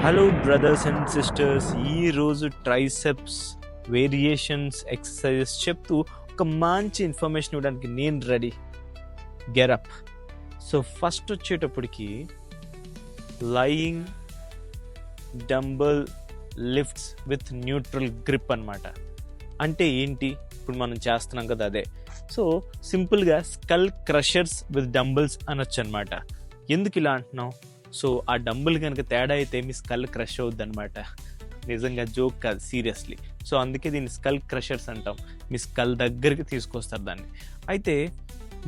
Hello brothers and sisters, ఈరోజు triceps variations exercises చెప్తూ ఒక మంచి ఇన్ఫర్మేషన్ ఇవ్వడానికి నేను రెడీ. గెరప్. సో ఫస్ట్ వచ్చేటప్పటికి lying dumbbell lifts with neutral grip అన్నమాట. అంటే ఏంటి? ఇప్పుడు మనం చేస్తున్నాం కదా అదే. సో సింపుల్గా స్కల్ క్రషర్స్ విత్ డంబుల్స్ అనొచ్చు అనమాట. ఎందుకు ఇలా అంటున్నాం? సో ఆ డంబుల్ కనుక తేడా అయితే మీ స్కల్ క్రష్ అవుద్ది అనమాట. నిజంగా జోక్ కాదు, సీరియస్లీ. సో అందుకే దీన్ని స్కల్ క్రషర్స్ అంటాం. మీ స్కల్ దగ్గరికి తీసుకొస్తారు దాన్ని. అయితే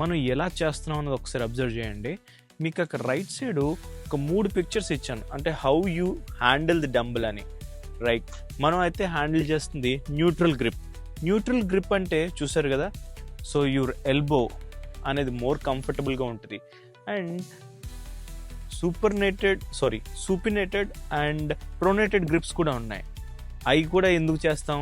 మనం ఎలా చేస్తున్నాం అన్నది ఒకసారి అబ్జర్వ్ చేయండి. మీకు అక్కడ రైట్ సైడ్ ఒక 3 పిక్చర్స్ ఇచ్చాను, అంటే how you handle the dumbbell అని. రైట్, మనం అయితే హ్యాండిల్ చేస్తుంది న్యూట్రల్ గ్రిప్. న్యూట్రల్ గ్రిప్ అంటే చూసారు కదా. సో యువర్ ఎల్బో అనేది మోర్ కంఫర్టబుల్గా ఉంటుంది. అండ్ సూపినేటెడ్ అండ్ ప్రొనేటెడ్ గ్రిప్స్ కూడా ఉన్నాయి. అవి కూడా ఎందుకు చేస్తాం?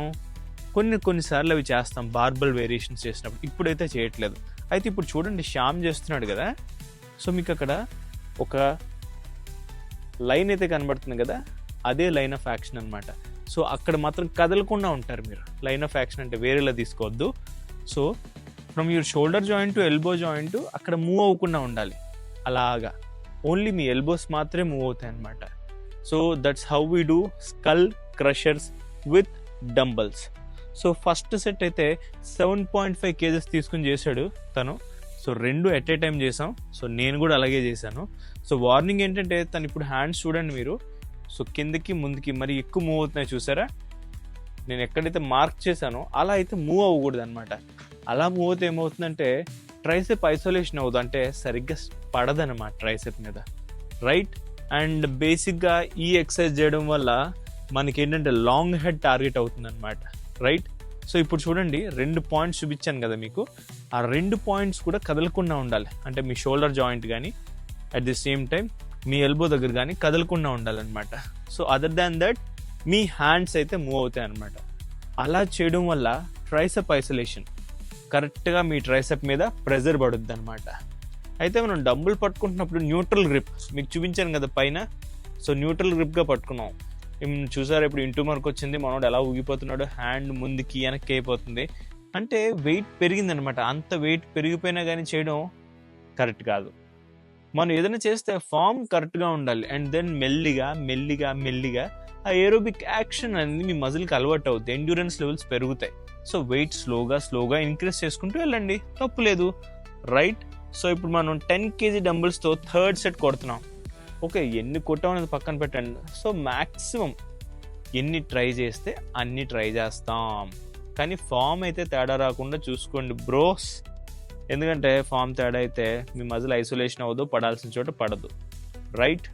కొన్నిసార్లు అవి చేస్తాం బార్బల్ వేరియేషన్స్ చేసినప్పుడు. ఇప్పుడైతే చేయట్లేదు. అయితే ఇప్పుడు చూడండి, శ్యామ్ చేస్తున్నాడు కదా. సో మీకు అక్కడ ఒక లైన్ అయితే కనబడుతుంది కదా, అదే లైన్ ఆఫ్ యాక్షన్ అనమాట. సో అక్కడ మాత్రం కదలకుండా ఉంటారు మీరు. లైన్ ఆఫ్ యాక్షన్ అంటే వేరేలా తీసుకోవద్దు. So from your shoulder joint to elbow joint అక్కడ మూవ్ అవ్వకుండా ఉండాలి. అలాగా ఓన్లీ మీ ఎల్బోస్ మాత్రమే మూవ్ అవుతాయి అన్నమాట. So that's how we do skull crushers with dumbbells. So first set అయితే 7.5 kgs తీసుకుని చేశాడు తను. సో 2 ఎట్ ఏ టైం చేసాం. సో నేను కూడా అలాగే చేశాను. సో వార్నింగ్ ఏంటంటే, తను ఇప్పుడు హ్యాండ్స్ చూడండి మీరు. సో కిందకి ముందుకి మరి ఎక్కువ మూవ్ అవుతున్నాయి చూసారా. నేను ఎక్కడైతే మార్క్ చేశానో అలా అయితే మూవ్ అవ్వకూడదు అనమాట. అలా మూవ్ అవుతే ఏమవుతుందంటే ట్రైసెప్ ఐసోలేషన్ అవుతుంది, అంటే సరిగ్గా పడదనమాట ట్రైసెప్ మీద. రైట్. అండ్ బేసిక్గా ఈ ఎక్సర్సైజ్ చేయడం వల్ల మనకి ఏంటంటే లాంగ్ హెడ్ టార్గెట్ అవుతుంది అనమాట. రైట్. సో ఇప్పుడు చూడండి, 2 పాయింట్స్ చూపించాను కదా మీకు. ఆ 2 పాయింట్స్ కూడా కదలకుండా ఉండాలి. అంటే మీ షోల్డర్ జాయింట్ కానీ at the same time me elbow దగ్గర కానీ కదలకుండా ఉండాలన్నమాట. So other than that me hands అయితే మూవ్ అవుతాయి అనమాట. అలా చేయడం వల్ల ట్రైసెప్ ఐసోలేషన్ కరెక్ట్గా మీ ట్రైసెప్ మీద ప్రెజర్ పడుద్ది అనమాట. అయితే మనం డంబుల్ పట్టుకుంటున్నప్పుడు న్యూట్రల్ గ్రిప్ మీకు చూపించాను కదా పైన. సో న్యూట్రల్ గ్రిప్గా పట్టుకున్నాం. చూసారా, ఇప్పుడు ఇంటూ మార్క్ వచ్చింది. మనోడు ఎలా ఊగిపోతున్నాడు, హ్యాండ్ ముందుకి వెనక్కి అయిపోతుంది. అంటే వెయిట్ పెరిగిందనమాట. అంత వెయిట్ పెరిగిపోయినా కానీ చేయడం కరెక్ట్ కాదు. మనం ఏదైనా చేస్తే ఫామ్ కరెక్ట్గా ఉండాలి. అండ్ దెన్ మెల్లిగా ఆ ఏరోబిక్ యాక్షన్ అనేది మీ మజిల్కి అలవాటు అవుతుంది. ఎండ్యూరెన్స్ లెవెల్స్ పెరుగుతాయి. సో వెయిట్ స్లోగా ఇంక్రీజ్ చేసుకుంటూ వెళ్ళండి, తప్పు లేదు. రైట్. సో ఇప్పుడు మనం 10 kg డంబుల్స్తో 3rd సెట్ కొడుతున్నాం. ఓకే, ఎన్ని కొట్టాం అనేది పక్కన పెట్టండి. సో మ్యాక్సిమం ఎన్ని ట్రై చేస్తే అన్ని ట్రై చేస్తాం, కానీ ఫామ్ అయితే తేడా రాకుండా చూసుకోండి బ్రోస్. ఎందుకంటే ఫామ్ తేడా అయితే మీ మజిల్ ఐసోలేషన్ అవ్వదు, పడాల్సిన చోట పడదు. రైట్.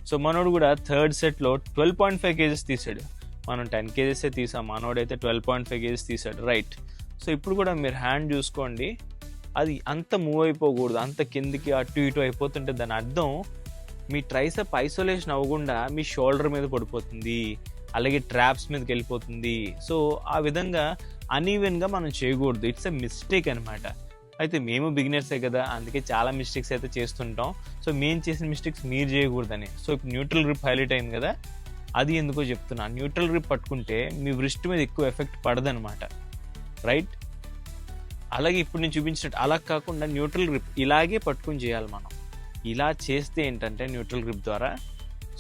సో మనోడు కూడా 3rd సెట్లో 12.5 kgs తీసాడు. మనం 10 kgs తీసాం, మనోడైతే 12.5 kgs తీసాడు. రైట్. సో ఇప్పుడు కూడా మీరు హ్యాండ్ చూసుకోండి, అది అంత మూవ్ అయిపోకూడదు. అంత కిందికి అటు ఇటు అయిపోతుంటే దాని అర్థం మీ ట్రైసెప్ ఐసోలేషన్ అవ్వకుండా మీ షోల్డర్ మీద పడిపోతుంది, అలాగే ట్రాప్స్ మీదకి వెళ్ళిపోతుంది. సో ఆ విధంగా అన్ఈవెన్గా మనం చేయకూడదు. ఇట్స్ ఎ మిస్టేక్ అనమాట. అయితే మేము బిగినర్సే కదా, అందుకే చాలా మిస్టేక్స్ అయితే చేస్తుంటాం. సో మేము చేసిన మిస్టేక్స్ మీరు చేయకూడదని. సో ఇప్పుడు న్యూట్రల్ గ్రిప్ హైలైట్ అయింది కదా, అది ఎందుకో చెప్తున్నా. న్యూట్రల్ గ్రిప్ పట్టుకుంటే మీ వ్రిస్ట్ మీద ఎక్కువ ఎఫెక్ట్ పడదనమాట. రైట్. అలాగే ఇప్పుడు నేను చూపించినట్టు అలా కాకుండా న్యూట్రల్ గ్రిప్ ఇలాగే పట్టుకుని చేయాలి మనం. ఇలా చేస్తే ఏంటంటే న్యూట్రల్ గ్రిప్ ద్వారా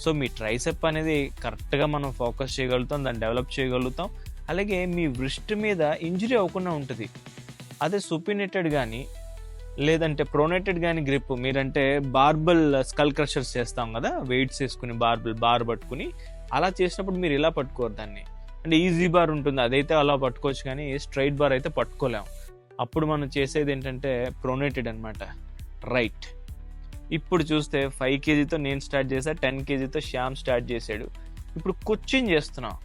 సో మీ ట్రైసెప్ అనేది కరెక్ట్గా మనం ఫోకస్ చేయగలుగుతాం, దాన్ని డెవలప్ చేయగలుగుతాం. అలాగే మీ వ్రిస్ట్ మీద ఇంజరీ అవ్వకుండా ఉంటుంది. అదే సూపినేటెడ్ కానీ లేదంటే ప్రొనేటెడ్ కానీ గ్రిప్, మీరంటే బార్బల్ స్కల్ క్రషర్స్ చేస్తాం కదా, వెయిట్స్ వేసుకుని బార్ పట్టుకుని, అలా చేసినప్పుడు మీరు ఇలా పట్టుకోరు దాన్ని. అంటే ఈజీ బార్ ఉంటుంది, అదైతే అలా పట్టుకోవచ్చు, కానీ స్ట్రైట్ బార్ అయితే పట్టుకోలేము. అప్పుడు మనం చేసేది ఏంటంటే ప్రొనేటెడ్ అనమాట. రైట్. ఇప్పుడు చూస్తే 5 kgతో నేను స్టార్ట్ చేశాను, 10 kgతో శ్యామ్ స్టార్ట్ చేశాడు. ఇప్పుడు కూర్చుని చేస్తున్నాం.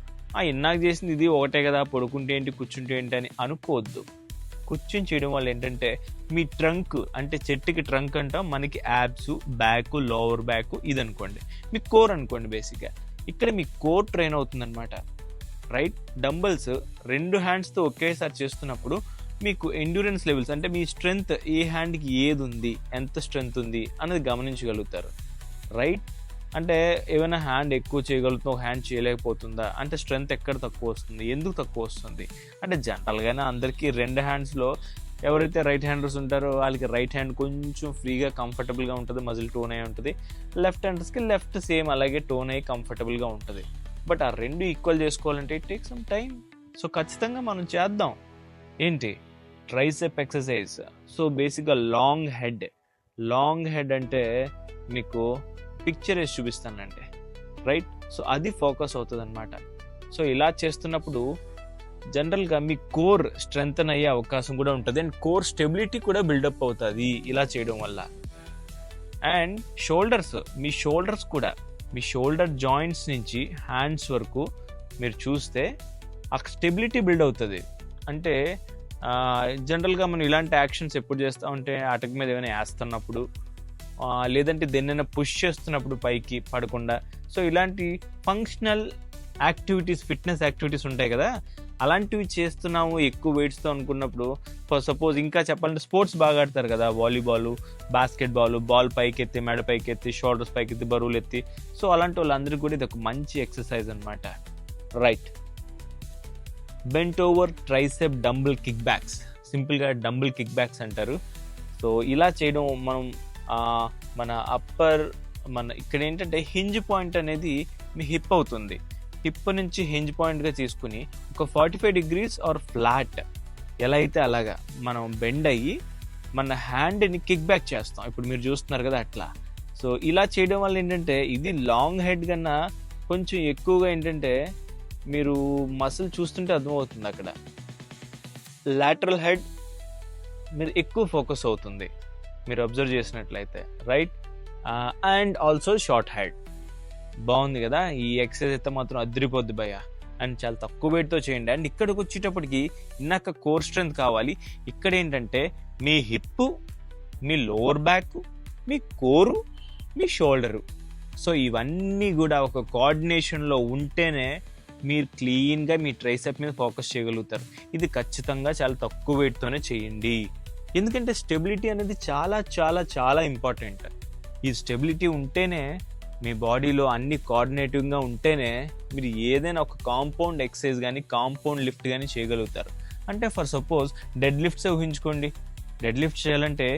ఇందాక చేసింది ఇది ఒకటే కదా, పడుకుంటే ఏంటి కూర్చుంటే ఏంటి అని అనుకోవద్దు. కూర్చుని చేయడం వల్ల ఏంటంటే మీ ట్రంక్, అంటే చెట్టుకి ట్రంక్ అంటాం, మనకి యాబ్స్, బ్యాక్, లోవర్ బ్యాక్, ఇది అనుకోండి మీ కోర్ అనుకోండి. బేసిక్గా ఇక్కడ మీ కోర్ ట్రైన్ అవుతుంది అనమాట. రైట్. డంబల్స్ 2 హ్యాండ్స్తో ఒకేసారి చేస్తున్నప్పుడు మీకు ఎండ్యూరెన్స్ లెవెల్స్, అంటే మీ స్ట్రెంగ్త్ ఏ హ్యాండ్కి ఏది ఉంది, ఎంత స్ట్రెంగ్త్ ఉంది అనేది గమనించగలుగుతారు. రైట్. అంటే ఏమైనా హ్యాండ్ ఎక్కువ చేయగలుగుతుందా, ఒక హ్యాండ్ చేయలేకపోతుందా, అంటే స్ట్రెంగ్త్ ఎక్కడ తక్కువ వస్తుంది, ఎందుకు తక్కువ వస్తుంది అంటే జనరల్గానే అందరికీ 2 హ్యాండ్స్లో ఎవరైతే రైట్ హ్యాండర్స్ ఉంటారో వాళ్ళకి రైట్ హ్యాండ్ కొంచెం ఫ్రీగా కంఫర్టబుల్గా ఉంటుంది, మజిల్ టోన్ అయి ఉంటుంది. లెఫ్ట్ హ్యాండర్స్కి లెఫ్ట్ సేమ్ అలాగే టోన్ అయ్యి కంఫర్టబుల్గా ఉంటుంది. బట్ ఆ రెండు ఈక్వల్ చేసుకోవాలంటే it take some time. So ఖచ్చితంగా మనం చేద్దాం. ఏంటి ట్రైసెప్ ఎక్సర్సైజ్. సో బేసిక్గా లాంగ్ హెడ్ అంటే మీకు పిక్చర్ వేసి చూపిస్తానండి, రైట్? సో అది ఫోకస్ అవుతుంది అనమాట. సో ఇలా చేస్తున్నప్పుడు జనరల్గా మీ కోర్ స్ట్రెంగ్తన్ అయ్యే అవకాశం కూడా ఉంటుంది అండ్ కోర్ స్టెబిలిటీ కూడా బిల్డప్ అవుతుంది ఇలా చేయడం వల్ల. అండ్ మీ షోల్డర్ జాయింట్స్ నుంచి హ్యాండ్స్ వరకు మీరు చూస్తే ఆ స్టెబిలిటీ బిల్డ్ అవుతుంది. అంటే జనరల్గా మనం ఇలాంటి యాక్షన్స్ ఎప్పుడు చేస్తామంటే అటక మీద ఏమైనా వేస్తున్నప్పుడు, లేదంటే దేన్నైనా పుష్ చేస్తున్నప్పుడు పైకి పడకుండా. సో ఇలాంటి ఫంక్షనల్ యాక్టివిటీస్, ఫిట్నెస్ యాక్టివిటీస్ ఉంటాయి కదా, అలాంటివి చేస్తున్నాము ఎక్కువ వెయిట్స్తో అనుకున్నప్పుడు. సపోజ్ ఇంకా చెప్పాలంటే స్పోర్ట్స్ బాగా ఆడతారు కదా, వాలీబాల్, బాస్కెట్బాల్, బాల్ పైకి ఎత్తి, మెడ పైకి ఎత్తి, షోల్డర్స్ పైకి ఎత్తి, బరువులు ఎత్తి. సో అలాంటి వాళ్ళందరికీ కూడా ఇది ఒక మంచి ఎక్సర్సైజ్ అనమాట, right? Bent over tricep dumbbell kick backs, సింపుల్గా డంబుల్ కిక్ బ్యాక్స్ అంటారు. సో ఇలా చేయడం మనం మన ఇక్కడ ఏంటంటే హింజ్ పాయింట్ అనేది మీ హిప్ అవుతుంది. హిప్ నుంచి హింజ్ పాయింట్గా తీసుకుని ఒక 45 degrees ఆర్ ఫ్లాట్ ఎలా అయితే అలాగా మనం బెండ్ అయ్యి మన హ్యాండ్ని కిక్ బ్యాక్ చేస్తాం. ఇప్పుడు మీరు చూస్తున్నారు కదా అట్లా. సో ఇలా చేయడం వల్ల ఏంటంటే ఇది లాంగ్ హెడ్ కన్నా కొంచెం ఎక్కువగా ఏంటంటే మీరు మసిల్ చూస్తుంటే అర్థమవుతుంది. అక్కడ లాటరల్ హెడ్ మీరు ఎక్కువ ఫోకస్ అవుతుంది మీరు అబ్జర్వ్ చేసినట్లయితే, right? And also short head. బాగుంది కదా ఈ ఎక్సర్సైజ్ అయితే మాత్రం అదిరిపోద్ది భయ్య. అండ్ చాలా తక్కువ వెయిట్తో చేయండి. అండ్ ఇక్కడికి వచ్చేటప్పటికి ఇందాక కోర్ స్ట్రెంత్ కావాలి. ఇక్కడ ఏంటంటే మీ హిప్, మీ లోవర్ బ్యాక్, మీ కోరు, మీ షోల్డరు. సో ఇవన్నీ కూడా ఒక కోఆర్డినేషన్లో ఉంటేనే మీరు క్లీన్గా మీ ట్రైసెప్ మీద ఫోకస్ చేయగలుగుతారు. ఇది ఖచ్చితంగా చాలా తక్కువ వెయిట్తోనే చేయండి. ఎందుకంటే స్టెబిలిటీ అనేది చాలా చాలా చాలా ఇంపార్టెంట్. ఈ స్టెబిలిటీ ఉంటేనే మీ బాడీలో అన్ని కోఆర్డినేటివ్గా ఉంటేనే మీరు ఏదైనా ఒక కాంపౌండ్ ఎక్సర్సైజ్ కానీ కాంపౌండ్ లిఫ్ట్ కానీ చేయగలుగుతారు. అంటే ఫర్ సపోజ్ డెడ్ లిఫ్ట్స్ ఊహించుకోండి. డెడ్ లిఫ్ట్ చేయాలంటే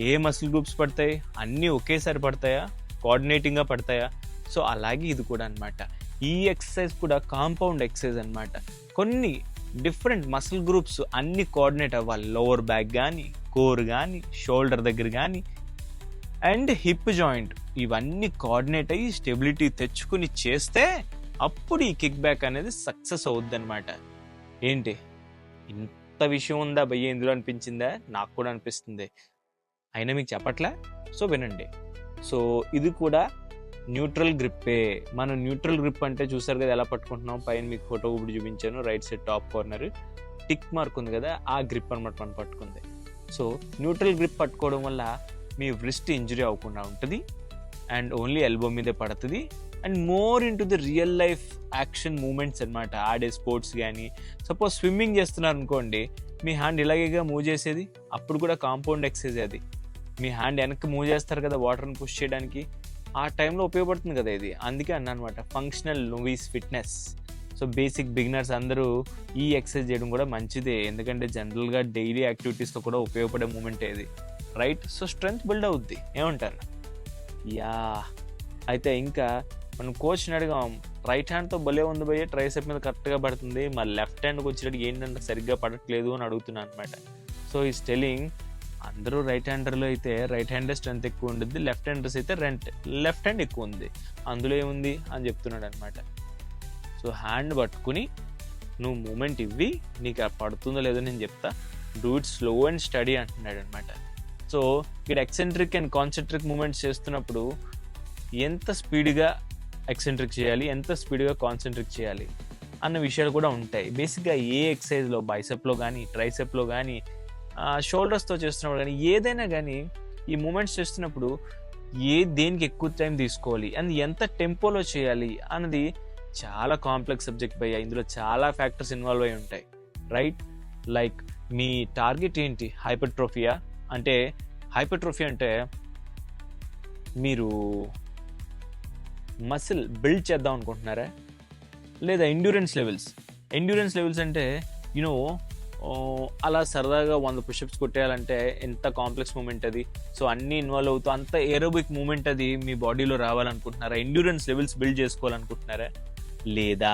ఏ మసిల్ గ్రూప్స్ పడతాయి? అన్నీ ఒకేసారి పడతాయా? కోఆర్డినేటింగ్గా పడతాయా? సో అలాగే ఇది కూడా అనమాట. ఈ ఎక్సర్సైజ్ కూడా కాంపౌండ్ ఎక్సర్సైజ్ అనమాట. కొన్ని డిఫరెంట్ మసిల్ గ్రూప్స్ అన్ని కోఆర్డినేట్ అవ్వాలి. లోవర్ బ్యాక్ కానీ, కోర్ కానీ, షోల్డర్ దగ్గర కానీ అండ్ హిప్ జాయింట్, ఇవన్నీ కోఆర్డినేట్ అయ్యి స్టెబిలిటీ తెచ్చుకుని చేస్తే అప్పుడు ఈ కిక్ బ్యాక్ అనేది సక్సెస్ అవుద్ది అనమాట. ఏంటి ఇంత విషయం ఉందా భయ్య ఇందులో అనిపించిందా? నాకు కూడా అనిపిస్తుంది, అయినా మీకు చెప్పట్లే. సో వినండి. సో ఇది కూడా న్యూట్రల్ గ్రిప్పే. మనం న్యూట్రల్ గ్రిప్ అంటే చూసారు కదా ఎలా పట్టుకుంటున్నాం, పైన మీకు ఫోటో ఇప్పుడు చూపించాను, right side top corner tick mark ఉంది కదా, ఆ గ్రిప్ అనమాట మనం పట్టుకుంది. సో న్యూట్రల్ గ్రిప్ పట్టుకోవడం వల్ల మీ వ్రిస్ట్ ఇంజరీ అవ్వకుండా ఉంటుంది అండ్ ఓన్లీ ఎల్బో మీదే పడుతుంది. And more into the real life action moments అనమాట. ఆడే స్పోర్ట్స్ కానీ సపోజ్ స్విమ్మింగ్ చేస్తున్నారు అనుకోండి, మీ హ్యాండ్ ఇలాగేగా మూవ్ చేసేది, అప్పుడు కూడా కాంపౌండ్ ఎక్సర్సైజ్ అది. మీ హ్యాండ్ వెనక్కి మూవ్ చేస్తారు కదా వాటర్ని పుష్ చేయడానికి, ఆ టైంలో ఉపయోగపడుతుంది కదా ఇది. అందుకే అన్నా అనమాట functional novice fitness. So basic beginners అందరూ ఈ ఎక్సర్సైజ్ చేయడం కూడా మంచిదే, ఎందుకంటే జనరల్గా డైలీ యాక్టివిటీస్లో కూడా ఉపయోగపడే మూమెంట్ ఇది, రైట్? సో స్ట్రెంగ్త్ బిల్డ్ అవుద్ది, ఏమంటారు? యా. అయితే ఇంకా మనం కోచ్ని అడిగాం, రైట్ హ్యాండ్తో భలే ఉంది భయ్య, ట్రైసెప్ మీద కరెక్ట్గా పడుతుంది, మరి లెఫ్ట్ హ్యాండ్కి వచ్చేటప్పుడు ఏంటంటే సరిగ్గా పడట్లేదు అని అడుగుతున్నాను అనమాట. సో ఈస్ టెలింగ్ అందరూ రైట్ హ్యాండర్లో అయితే రైట్ హ్యాండే స్ట్రెంత్ ఎక్కువ ఉంటుంది, లెఫ్ట్ హ్యాండర్స్ అయితే లెఫ్ట్ హ్యాండ్ ఎక్కువ ఉంది, అందులో ఏముంది అని చెప్తున్నాడు అనమాట. సో హ్యాండ్ పట్టుకుని నువ్వు మూమెంట్ ఇవ్వి, నీకు పడుతుందో లేదో నేను చెప్తా, do it slow and study అంటున్నాడు అనమాట. సో ఇక్కడ ఎక్సెంట్రిక్ అండ్ కాన్సెంట్రిక్ మూమెంట్స్ చేస్తున్నప్పుడు ఎంత స్పీడ్గా ఎక్సెంట్రిక్ చేయాలి, ఎంత స్పీడ్గా కాన్సెంట్రిక్ చేయాలి అన్న విషయాలు కూడా ఉంటాయి. బేసిక్గా ఏ ఎక్సర్సైజ్లో, బైసెప్లో కానీ, ట్రైసెప్లో కానీ, షోల్డర్స్తో చేస్తున్నప్పుడు కానీ, ఏదైనా కానీ ఈ మూమెంట్స్ చేస్తున్నప్పుడు దేనికి ఎక్కువ టైం తీసుకోవాలి అండ్ ఎంత టెంపోలో చేయాలి అన్నది చాలా కాంప్లెక్స్ సబ్జెక్ట్ భయ్య. ఇందులో చాలా ఫ్యాక్టర్స్ ఇన్వాల్వ్ అయి ఉంటాయి, రైట్? లైక్ మీ టార్గెట్ ఏంటి? హైపర్ట్రోఫియా అంటే మీరు మసిల్ బిల్డ్ చేద్దాం అనుకుంటున్నారా? లేదా ఎండ్యూరెన్స్ లెవెల్స్ అంటే యూనో అలా సరదాగా 100 పుషప్స్ కొట్టేయాలంటే ఎంత కాంప్లెక్స్ మూమెంట్ అది. సో అన్నీ ఇన్వాల్వ్ అవుతూ అంత ఏరోబిక్ మూమెంట్ అది మీ బాడీలో రావాలనుకుంటున్నారా? ఎండ్యూరెన్స్ లెవెల్స్ బిల్డ్ చేసుకోవాలనుకుంటున్నారా? లేదా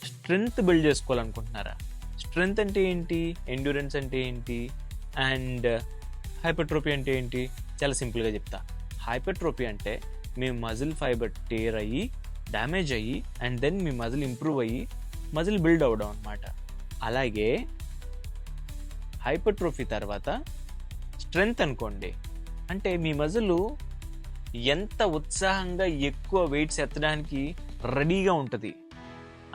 స్ట్రెంగ్త్ బిల్డ్ చేసుకోవాలనుకుంటున్నారా? స్ట్రెంగ్త్ అంటే ఏంటి, ఎండ్యూరెన్స్ అంటే ఏంటి, అండ్ హైపర్ట్రోఫీ అంటే ఏంటి? చాలా సింపుల్గా చెప్తా. హైపర్ట్రోఫీ అంటే మీ మజిల్ ఫైబర్ టేర్ అయ్యి డ్యామేజ్ అయ్యి అండ్ దెన్ మీ మజిల్ ఇంప్రూవ్ అయ్యి మజిల్ బిల్డ్ అవ్వడం అనమాట. అలాగే హైపర్ట్రోఫీ తర్వాత స్ట్రెంగ్త్ అనుకోండి, అంటే మీ మజిల్ ఎంత ఉత్సాహంగా ఎక్కువ వెయిట్స్ ఎత్తడానికి రెడీగా ఉంటుంది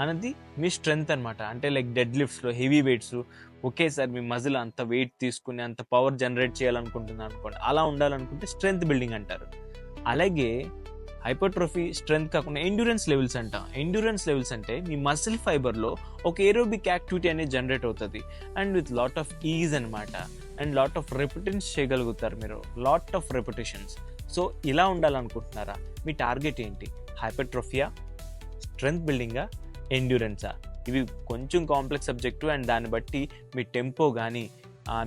అన్నది మీ స్ట్రెంగ్త్ అనమాట. అంటే లైక్ డెడ్ లిఫ్ట్స్లో హెవీ వెయిట్స్ ఒకేసారి మీ మజిల్ అంత వెయిట్ తీసుకుని అంత పవర్ జనరేట్ చేయాలనుకుంటున్నాను అనుకోండి, అలా ఉండాలనుకుంటే స్ట్రెంగ్త్ బిల్డింగ్ అంటారు. అలాగే హైపర్ట్రోఫీ స్ట్రెంగ్త్ కాకుండా ఎండ్యూరెన్స్ లెవెల్స్ అంటాం. ఎండ్యూరెన్స్ లెవెల్స్ అంటే మీ మసిల్ ఫైబర్లో ఒక ఏరోబిక్ యాక్టివిటీ అనేది జనరేట్ అవుతుంది and with lot of is అనమాట. అండ్ లాట్ ఆఫ్ రెపిటెన్స్ చేయగలుగుతారు మీరు, లాట్ ఆఫ్ రెపిటేషన్స్. సో ఇలా ఉండాలనుకుంటున్నారా? మీ టార్గెట్ ఏంటి? హైపర్ట్రోఫియా, స్ట్రెంగ్త్ బిల్డింగా, ఎండ్యూరెన్సా? ఇవి కొంచెం కాంప్లెక్స్ సబ్జెక్టు అండ్ దాన్ని బట్టి మీ టెంపో కానీ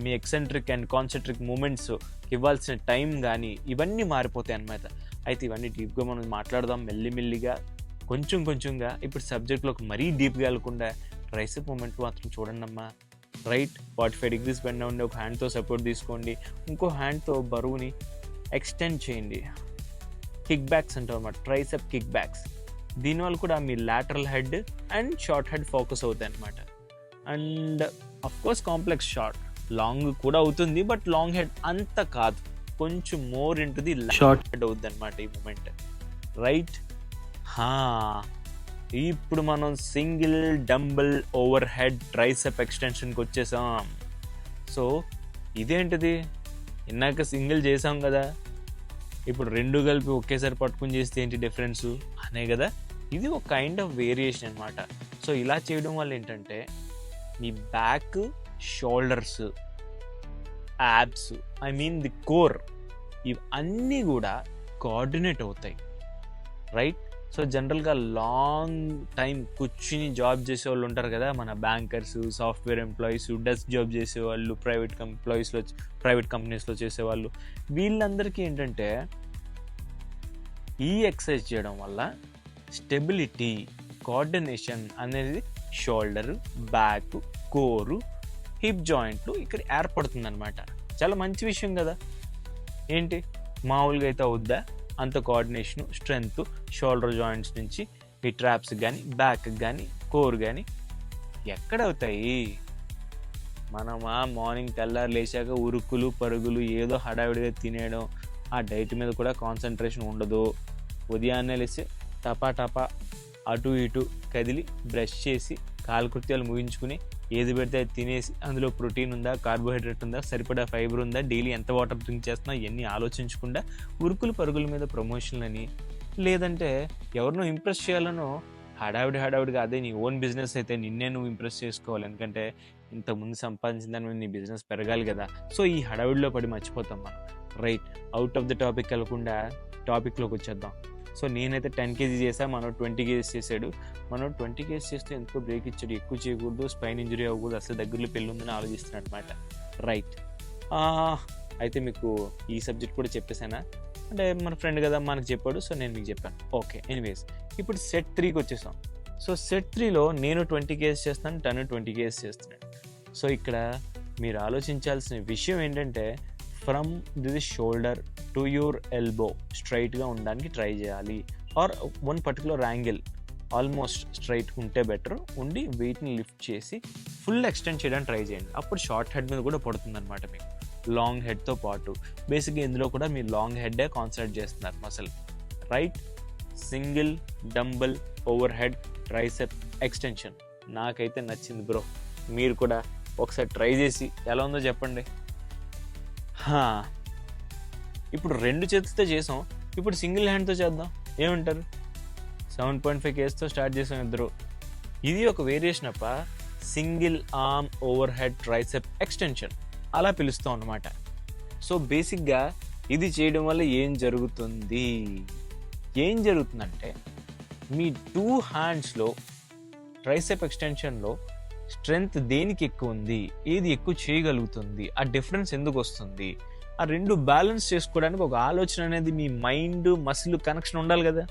మీ ఎక్సెంట్రిక్ అండ్ కాన్సెంట్రిక్ మూమెంట్స్ ఇవ్వాల్సిన టైం కానీ ఇవన్నీ మారిపోతాయి అన్నమాట. అయితే ఇవన్నీ డీప్గా మనం మాట్లాడదాం మెల్లిమెల్లిగా కొంచెంగా. ఇప్పుడు సబ్జెక్ట్లోకి మరీ డీప్గా వెళ్ళకుండా ట్రైసెప్ మూమెంట్ మాత్రం చూడండి అమ్మా. రైట్ 45 degrees బెండ్ అవ్వండి, ఒక హ్యాండ్తో సపోర్ట్ తీసుకోండి, ఇంకో హ్యాండ్తో బరువుని ఎక్స్టెండ్ చేయండి. కిక్ బ్యాక్స్ అంటాం అన్నమాట, ట్రైసెప్ కిక్ బ్యాక్స్. దీనివల్ల కూడా మీ lateral head and short head focus అవుతాయి అన్నమాట. And of course complex short long కూడా అవుతుంది, బట్ లాంగ్ హెడ్ అంత కాదు, కొంచెం మోర్ ఇంటుది షార్ట్ హెడ్ అవుద్ది అనమాట ఈ మూమెంట్. రైట్, ఇప్పుడు మనం single dumbbell over head tricep ఎక్స్టెన్షన్కి వచ్చేసాం. సో ఇదేంటిది, ఇందాక సింగిల్ చేసాం కదా, ఇప్పుడు రెండు కలిపి ఒకేసారి పట్టుకుని చేస్తే ఏంటి డిఫరెన్స్ అనే కదా. ఇది ఒక కైండ్ ఆఫ్ వేరియేషన్ అనమాట. సో ఇలా చేయడం వల్ల ఏంటంటే మీ back, shoulders, abs, I mean the core, ఇవన్నీ కూడా కోఆర్డినేట్ అవుతాయి. రైట్. సో జనరల్గా లాంగ్ టైం కూర్చుని జాబ్ చేసే వాళ్ళు ఉంటారు కదా, మన bankers, software employees, desk job చేసేవాళ్ళు, ప్రైవేట్ కంపెనీస్లో చేసేవాళ్ళు, వీళ్ళందరికీ ఏంటంటే ఈ ఎక్సర్సైజ్ చేయడం వల్ల స్టెబిలిటీ, కోఆర్డినేషన్ అనేది షోల్డర్, బ్యాక్, కోరు, హిప్ జాయింట్లు ఇక్కడ ఏర్పడుతుంది అనమాట. చాలా మంచి విషయం కదా. ఏంటి మామూలుగా అయితే అవుద్దా? అంత కోఆర్డినేషను, స్ట్రెంగ్త్ షోల్డర్ జాయింట్స్ నుంచి ఈ ట్రాప్స్ కానీ, బ్యాక్ కానీ, కోర్ కానీ ఎక్కడ అవుతాయి? మనమా మార్నింగ్ తెల్లారు లేచాక ఉరుకులు పరుగులు ఏదో హడావిడిగా తినేయడం, ఆ డైట్ మీద కూడా కాన్సన్ట్రేషన్ ఉండదు. ఉదయాన్నే లేచి టపా అటు ఇటు కదిలి బ్రష్ చేసి కాలకృత్యాలు ముగించుకుని ఏది పెడితే అది తినేసి అందులో ప్రోటీన్ ఉందా, కార్బోహైడ్రేట్ ఉందా, సరిపడా ఫైబర్ ఉందా, డైలీ ఎంత వాటర్ డ్రింక్ చేస్తున్నా ఇవన్నీ ఆలోచించకుండా ఉరుకులు పరుగుల మీద ప్రమోషన్లని, లేదంటే ఎవరినో ఇంప్రెస్ చేయాలనో హడావిడిగా, అదే నీ ఓన్ బిజినెస్ అయితే నిన్నే నువ్వు ఇంప్రెస్ చేసుకోవాలి, ఎందుకంటే ఇంతకుముందు సంపాదించిన దాని మీద నీ బిజినెస్ పెరగాలి కదా. సో ఈ హడావిడిలో పడి మర్చిపోతాం మనం. Right, out of the topic వెళ్ళకుండా టాపిక్లోకి వచ్చేద్దాం. సో నేనైతే 10 kg చేసా, మనం 20 kg చేసాడు. మనం 20 kg చేస్తే ఎందుకో బ్రేక్ ఇచ్చాడు, ఎక్కువ చేయకూడదు, స్పైన్ ఇంజరీ అవ్వకూడదు, అసలు దగ్గరలో పెళ్ళి ఉందని ఆలోచిస్తున్నాడు అనమాట. రైట్, అయితే మీకు ఈ సబ్జెక్ట్ కూడా చెప్పేసానా, అంటే మన ఫ్రెండ్ కదా మనకు చెప్పాడు, సో నేను మీకు చెప్పాను. ఓకే, ఎనీవేస్ ఇప్పుడు సెట్ 3కి వచ్చేసాం. సో సెట్ 3లో నేను 20 kg చేస్తాను, తను 20 kg చేస్తున్నాడు. సో ఇక్కడ మీరు ఆలోచించాల్సిన విషయం ఏంటంటే from this shoulder to your elbow స్ట్రైట్గా ఉండడానికి ట్రై చేయాలి, or one particular angle almost straight ఉంటే బెటర్, ఉండి వెయిట్ని లిఫ్ట్ చేసి ఫుల్ ఎక్స్టెండ్ చేయడానికి ట్రై చేయండి. అప్పుడు షార్ట్ హెడ్ మీద కూడా పడుతుంది అనమాట మీకు, లాంగ్ హెడ్తో పాటు. బేసిక్గా ఇందులో కూడా మీరు లాంగ్ హెడ్డే కాన్సన్ట్రేట్ చేస్తున్నారు muscle. Right, single dumbbell over head tricep extension నాకైతే నచ్చింది బ్రో. మీరు కూడా ఒకసారి ట్రై చేసి ఎలా ఉందో చెప్పండి. ఇప్పుడు 2 చేతులతో చేసాం, ఇప్పుడు సింగిల్ హ్యాండ్తో చేద్దాం, ఏమంటారు? 7.5 kgతో స్టార్ట్ చేసాం ఇద్దరు. ఇది ఒక వేరియేషన్ అప్ప, single arm over head tricep extension అలా పిలుస్తాం అన్నమాట. సో బేసిక్గా ఇది చేయడం వల్ల ఏం జరుగుతుంది? ఏం జరుగుతుందంటే మీ 2 హ్యాండ్స్లో ట్రైసెప్ ఎక్స్టెన్షన్లో స్ట్రెంగ్త్ దేనికి ఎక్కువ ఉంది, ఏది ఎక్కువ చేయగలుగుతుంది, ఆ డిఫరెన్స్ ఎందుకు వస్తుంది, ఆ రెండు బ్యాలెన్స్ చేసుకోవడానికి ఒక ఆలోచన అనేది మీ మైండ్ మసిల్ కనెక్షన్ ఉండాలి కదా.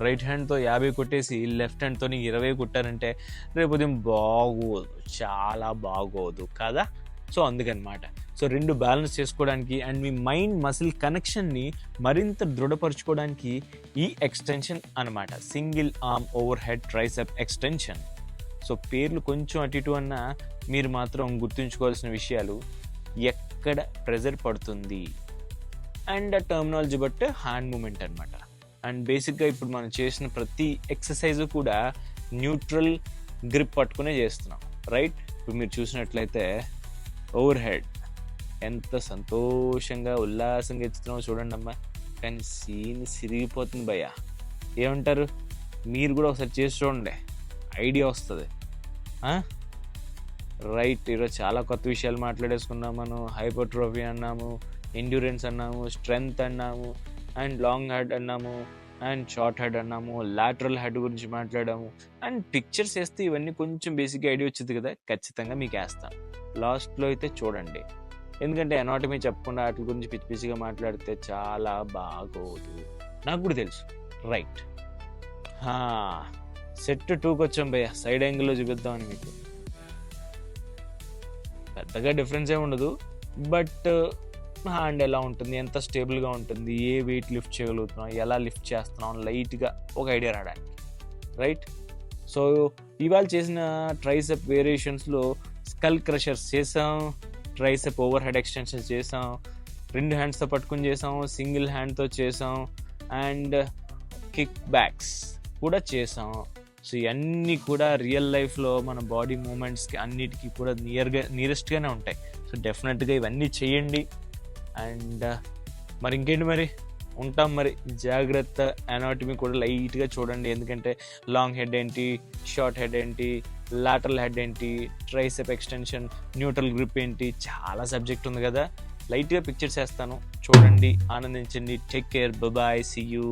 రైట్ హ్యాండ్తో 50 కొట్టేసి లెఫ్ట్ హ్యాండ్తో 20 కొట్టారంటే రేపు ఉదయం బాగోదు, చాలా బాగోదు కదా. సో అందుకనమాట. సో రెండు బ్యాలెన్స్ చేసుకోవడానికి అండ్ మీ మైండ్ మసిల్ కనెక్షన్ని మరింత దృఢపరచుకోవడానికి ఈ ఎక్స్టెన్షన్ అనమాట, single arm over head tricep extension. So పేర్లు కొంచెం అటు ఇటు అన్నా మీరు మాత్రం గుర్తుంచుకోవాల్సిన విషయాలు, ఎక్కడ ప్రెజర్ పడుతుంది అండ్ ఆ టర్మినాలజీ బట్టి హ్యాండ్ మూమెంట్ అనమాట. అండ్ బేసిక్గా ఇప్పుడు మనం చేసిన ప్రతి ఎక్సర్సైజ్ కూడా న్యూట్రల్ గ్రిప్ పట్టుకునే చేస్తున్నాం, రైట్. ఇప్పుడు మీరు చూసినట్లయితే ఓవర్ హెడ్ ఎంత సంతోషంగా ఉల్లాసంగా ఎత్తుతున్నామో చూడండి అమ్మా, కానీ సీన్ సిరిగిపోతుంది భయ్య. ఏమంటారు? మీరు కూడా ఒకసారి చేసి చూడండి, ఐడియా వస్తుంది. రైట్, ఈరోజు చాలా కొత్త విషయాలు మాట్లాడేసుకున్నాం మనం. హైపర్ట్రోఫీ అన్నాము, ఎండ్యూరెన్స్ అన్నాము, స్ట్రెంగ్త్ అన్నాము, అండ్ లాంగ్ హెడ్ అన్నాము, అండ్ షార్ట్ హెడ్ అన్నాము, లాటరల్ హెడ్ గురించి మాట్లాడాము. అండ్ పిక్చర్స్ వేస్తే ఇవన్నీ కొంచెం బేసిక్గా ఐడియా వచ్చింది కదా, ఖచ్చితంగా మీకు వేస్తాను. లాస్ట్లో అయితే చూడండి, ఎందుకంటే ఎనాటమీ చెప్పకుండా వాటి గురించి పిచ్చి పిచ్చిగా మాట్లాడితే చాలా బాగోదు, నాకు కూడా తెలుసు. రైట్, సెట్ 2కి వచ్చాం భయ్య, సైడ్ యాంగిల్లో చూపిద్దామని. మీకు పెద్దగా డిఫరెన్స్ ఏమి ఉండదు, బట్ హ్యాండ్ ఎలా ఉంటుంది, ఎంత స్టేబుల్గా ఉంటుంది, ఏ వెయిట్ లిఫ్ట్ చేయగలుగుతున్నాం, ఎలా లిఫ్ట్ చేస్తున్నాం, లైట్గా ఒక ఐడియా రావడానికి, రైట్. సో ఇవాళ చేసిన ట్రైసెప్ వేరియేషన్స్లో స్కల్ క్రషర్స్ చేసాం, ట్రైసెప్ ఓవర్ హెడ్ ఎక్స్టెన్షన్స్ చేసాం, 2 హ్యాండ్స్తో పట్టుకుని చేసాం, సింగిల్ హ్యాండ్తో చేసాం, అండ్ కిక్ బ్యాక్స్ కూడా చేసాం. సో ఇవన్నీ కూడా రియల్ లైఫ్లో మన బాడీ మూమెంట్స్కి అన్నిటికీ కూడా నియరెస్ట్గానే ఉంటాయి. సో డెఫినెట్గా ఇవన్నీ చేయండి. అండ్ మరి ఇంకేంటి, మరి ఉంటాం. మరి జాగ్రత్త, ఎనాటమీ కూడా లైట్గా చూడండి, ఎందుకంటే లాంగ్ హెడ్ ఏంటి, షార్ట్ హెడ్ ఏంటి, లాటరల్ హెడ్ ఏంటి, ట్రైసెప్ ఎక్స్టెన్షన్, న్యూట్రల్ గ్రిప్ ఏంటి, చాలా సబ్జెక్ట్ ఉంది కదా. లైట్గా పిక్చర్స్ వేస్తాను, చూడండి, ఆనందించండి. Take care, bye, see you.